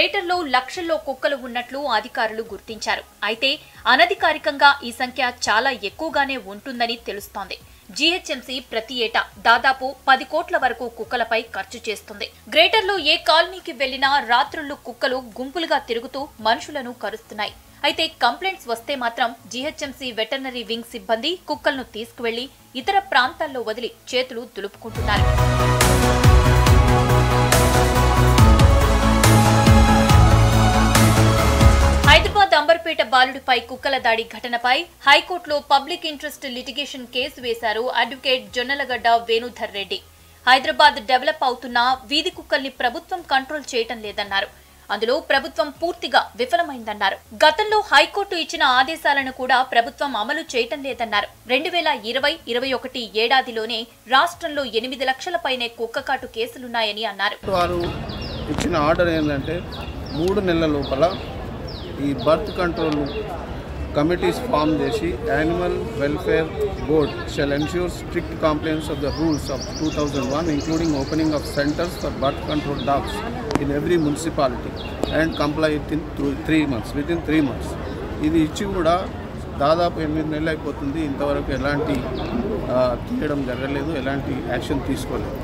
గ్రేటర్లో లక్షల్లో కుక్కలు ఉన్నట్లు అధికారులు గుర్తించారు. అయితే అనధికారికంగా ఈ సంఖ్య చాలా ఎక్కువగానే ఉంటుందని తెలుస్తోంది. జీహెచ్ఎంసీ ప్రతి ఏటా దాదాపు 10 కోట్ల వరకు కుక్కలపై ఖర్చు చేస్తుంది. గ్రేటర్లో ఏ కాలనీకి వెళ్లినా రాత్రుళ్లు కుక్కలు గుంపులుగా తిరుగుతూ మనుషులను కరుస్తున్నాయి. అయితే కంప్లైంట్స్ వస్తే మాత్రం జీహెచ్ఎంసీ వెటర్నరీ వింగ్ సిబ్బంది కుక్కలను తీసుకువెళ్లి ఇతర ప్రాంతాల్లో వదిలి చేతులు దులుపుకుంటున్నారు. హైదరాబాద్ అంబర్పేట బాలుడిపై కుక్కల దాడి ఘటనపై హైకోర్టులో పబ్లిక్ ఇంట్రెస్ట్ లిటిగేషన్ కేసు వేశారు అడ్వకేట్ జొన్నలగడ్డ వేణుధర్ రెడ్డి. హైదరాబాద్ డెవలప్ అవుతున్న వీధి కుక్కల్ని ప్రభుత్వం కంట్రోల్ చేయటం లేదన్నారు. అందులో ప్రభుత్వం పూర్తిగా విఫలమైందన్నారు. గతంలో హైకోర్టు ఇచ్చిన ఆదేశాలను కూడా ప్రభుత్వం అమలు చేయటం లేదన్నారు. 2020-21 ఏడాదిలోనే రాష్ట్రంలో 8 లక్షల పైనే కుక్కకాటు కేసులున్నాయని అన్నారు. వారు ఇచ్చిన ఆర్డర్ ఏంటంటే 3 నెలల లోపల ఈ బర్త్ కంట్రోల్ కమిటీస్ ఫామ్ చేసి animal welfare board shall ensure strict compliance of the rules of 2001 including opening of centres for birth control dogs in every municipality and comply within 3 months. ఇది ఇచ్చి కూడా దాదాపు 8 నెలలు అయిపోతుంది. ఇంతవరకు ఎలాంటి తీయడం జరగలేదు, ఎలాంటి యాక్షన్ తీసుకోలేదు.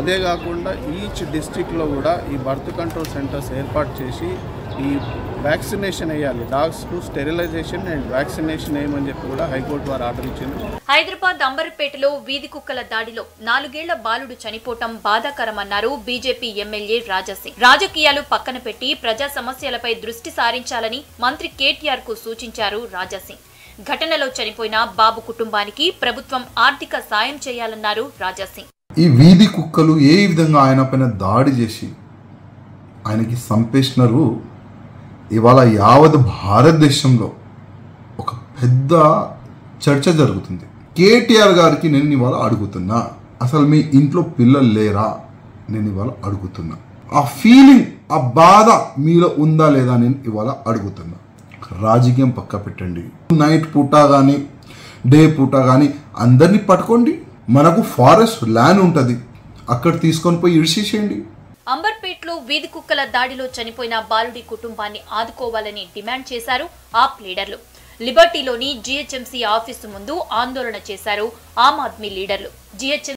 అదే కాకుండా ఈచ్ డిస్ట్రిక్ట్లో కూడా ఈ బర్త్ కంట్రోల్ సెంటర్స్ ఏర్పాటు చేసి ఈ వ్యాక్సినేషన్ వేయాలి. డాగ్స్కు స్టెరిలైజేషన్ అండ్ వ్యాక్సినేషన్ వేయమని చెప్పి కూడా హైకోర్టు వారు ఆర్డర్ ఇచ్చింది. హైదరాబాద్ అంబర్పేటలో వీధి కుక్కల దాడిలో 4 ఏళ్ల బాలుడు చనిపోవటం బాధాకరమన్నారు బీజేపీ ఎమ్మెల్యే రాజాసింగ్. రాజకీయాలు పక్కన పెట్టి ప్రజా సమస్యలపై దృష్టి సారించాలని మంత్రి కేటీఆర్ కు సూచించారు రాజాసింగ్. ఘటనలో చనిపోయిన బాబు కుటుంబానికి ప్రభుత్వం ఆర్థిక సాయం చేయాలన్నారు రాజాసింగ్. ఈ వీధి కుక్కలు ఏ విధంగా ఆయన పైన దాడి చేసి ఆయనకి సంపేసినారు. ఇవాళ యావత్ భారతదేశంలో ఒక పెద్ద చర్చ జరుగుతుంది. కేటీఆర్ గారికి నేను ఇవాళ అడుగుతున్నా, అసలు మీ ఇంట్లో పిల్లలు లేరా? నేను ఇవాళ అడుగుతున్నా. ఆ ఫీలింగ్, ఆ బాధ మీలో ఉందా లేదా నేను ఇవాళ అడుగుతున్నా. రాజకీయం పక్క పెట్టండి. నైట్ పూట కానీ డే పూట కానీ అందరినీ పట్టుకోండి. మనకు ఫారెస్ట్ ల్యాండ్ ఉంటుంది, అక్కడ తీసుకొని పోయి ఇడిచేసేయండి. అంబర్పేటలో వీధి కుక్కల దాడిలో చనిపోయిన బాలుడి కుటుంబాన్ని ఆదుకోవాలని డిమాండ్ చేశారు ఆప్ లీడర్లు. లిబర్టీలోని జీహెచ్ఎంసీ ఆఫీసు ముందు ఆందోళన చేశారు ఆమ్ ఆద్మీ లీడర్లు.